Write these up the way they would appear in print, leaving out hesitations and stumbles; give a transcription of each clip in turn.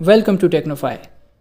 Welcome to Technofy.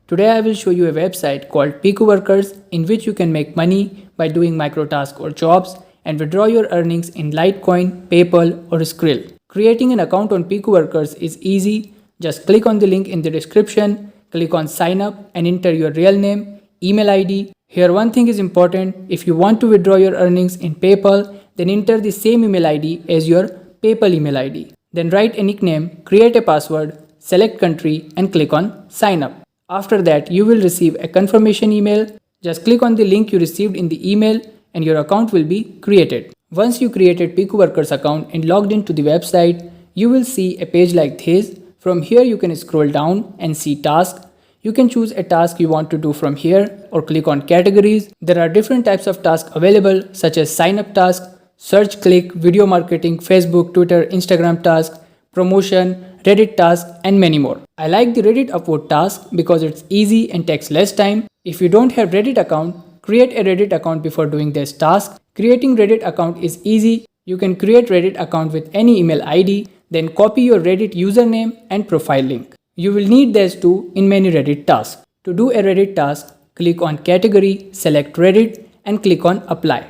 Today I will show you a website called Picoworkers in which you can make money by doing microtasks or jobs and withdraw your earnings in Litecoin, PayPal or Skrill. Creating an account on Picoworkers is easy. Just click on the link in the description, click on sign up and enter your real name, email ID. Here one thing is important, if you want to withdraw your earnings in PayPal, then enter the same email ID as your PayPal email ID. Then write a nickname, create a password, select country and click on sign up. After that, you will receive a confirmation email. Just click on the link you received in the email and your account will be created. Once you created Picoworkers account and logged into the website, you will see a page like this. From here you can scroll down and see tasks. You can choose a task you want to do from here or click on categories. There are different types of tasks available such as sign up tasks, search click, video marketing, Facebook, Twitter, Instagram tasks, promotion, Reddit task and many more. I like the Reddit Upvote task because it's easy and takes less time. If you don't have Reddit account, create a Reddit account before doing this task. Creating Reddit account is easy. You can create Reddit account with any email ID, then copy your Reddit username and profile link. You will need these two in many Reddit tasks. To do a Reddit task, click on category, select Reddit and click on apply.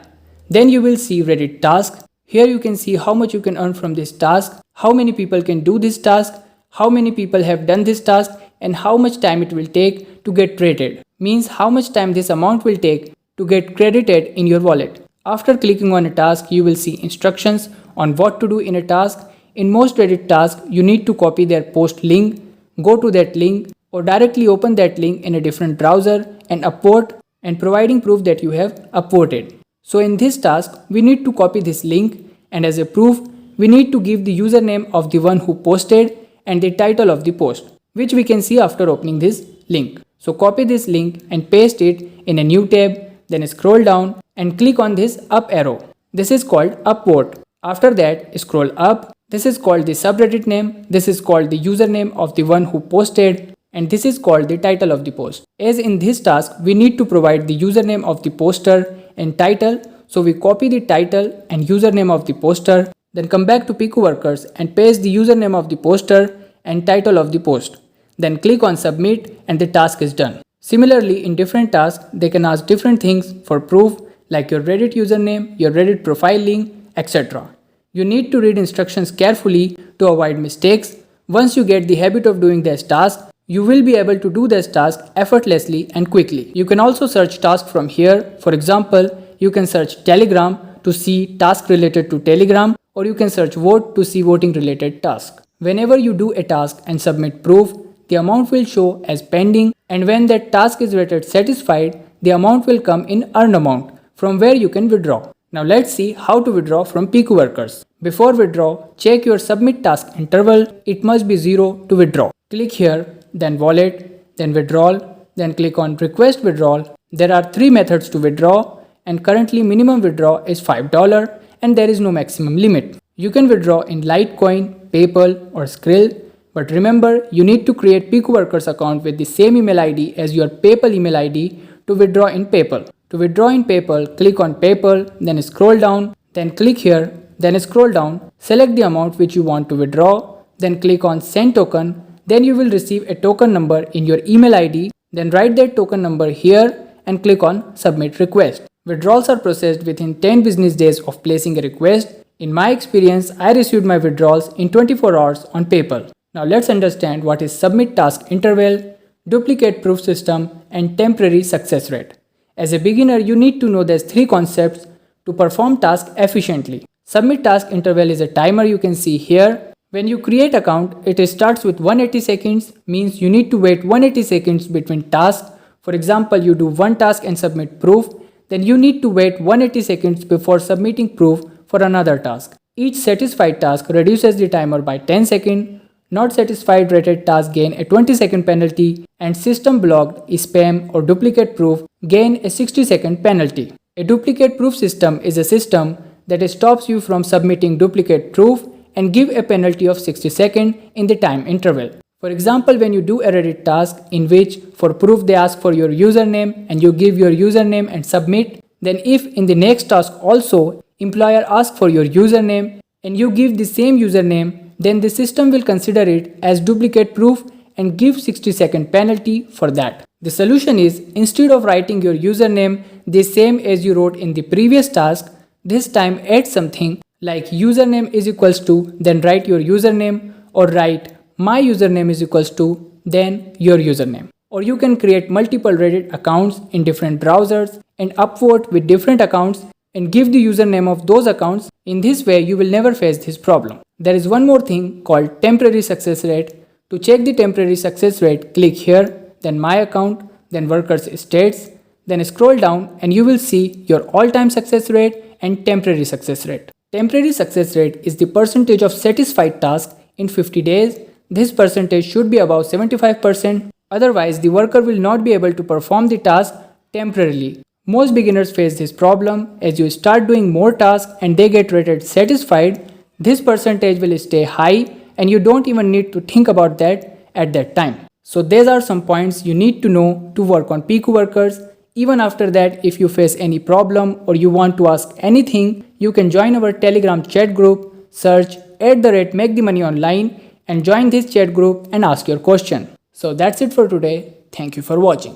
Then you will see Reddit task. Here you can see how much you can earn from this task, how many people can do this task, how many people have done this task and how much time it will take to get rated. Means how much time this amount will take to get credited in your wallet. After clicking on a task, you will see instructions on what to do in a task. In most Reddit tasks, you need to copy their post link, go to that link or directly open that link in a different browser and upvote and providing proof that you have upvoted. So in this task, we need to copy this link and as a proof, we need to give the username of the one who posted and the title of the post, which we can see after opening this link. So copy this link and paste it in a new tab, then scroll down and click on this up arrow. This is called upvote. After that, scroll up. This is called the subreddit name. This is called the username of the one who posted and this is called the title of the post. As in this task, we need to provide the username of the poster and title. So we copy the title and username of the poster, then come back to Picoworkers and paste the username of the poster and title of the post. Then click on submit and the task is done. Similarly, in different tasks, they can ask different things for proof like your Reddit username, your Reddit profile link, etc. You need to read instructions carefully to avoid mistakes. Once you get the habit of doing this task, you will be able to do this task effortlessly and quickly. You can also search tasks from here. For example, you can search Telegram to see tasks related to Telegram or you can search vote to see voting related tasks. Whenever you do a task and submit proof, the amount will show as pending and when that task is rated satisfied, the amount will come in earn amount from where you can withdraw. Now let's see how to withdraw from Picoworkers. Before withdraw, check your submit task interval. It must be 0 to withdraw. Click here, then wallet, then withdrawal, then click on request withdrawal. There are 3 methods to withdraw and currently minimum withdraw is $5 and there is no maximum limit. You can withdraw in Litecoin, PayPal or Skrill, but remember you need to create Picoworkers account with the same email ID as your PayPal email ID to withdraw in PayPal. To withdraw in PayPal, click on PayPal, then scroll down, then click here, then scroll down, select the amount which you want to withdraw, then click on send token, then you will receive a token number in your email ID, then write that token number here and click on submit request. Withdrawals are processed within 10 business days of placing a request. In my experience, I received my withdrawals in 24 hours on PayPal. Now let's understand what is submit task interval, duplicate proof system and temporary success rate. As a beginner, you need to know these 3 concepts to perform task efficiently. Submit task interval is a timer you can see here. When you create account, it starts with 180 seconds, means you need to wait 180 seconds between tasks. For example, you do one task and submit proof, then you need to wait 180 seconds before submitting proof for another task. Each satisfied task reduces the timer by 10 seconds. Not satisfied rated task gain a 20-second penalty and system blocked, spam or duplicate proof gain a 60-second penalty. A duplicate proof system is a system that stops you from submitting duplicate proof and give a penalty of 60 seconds in the time interval. For example, when you do a Reddit task in which for proof they ask for your username and you give your username and submit, then if in the next task also employer asks for your username and you give the same username, then the system will consider it as duplicate proof and give 60-second penalty for that. The solution is, instead of writing your username the same as you wrote in the previous task, this time add something like username is equals to, then write your username, or write my username is equals to, then your username. Or you can create multiple Reddit accounts in different browsers and upvote with different accounts and give the username of those accounts. In this way, you will never face this problem. There is one more thing called temporary success rate. To check the temporary success rate, click here, then my account, then workers states, then scroll down and you will see your all-time success rate and temporary success rate. Temporary success rate is the percentage of satisfied tasks in 50 days. This percentage should be above 75%. Otherwise, the worker will not be able to perform the task temporarily. Most beginners face this problem. As you start doing more tasks and they get rated satisfied, this percentage will stay high and you don't even need to think about that at that time. So these are some points you need to know to work on Picoworkers. Even after that, if you face any problem or you want to ask anything, you can join our Telegram chat group, search @MakeTheMoneyOnline and join this chat group and ask your question. So that's it for today. Thank you for watching.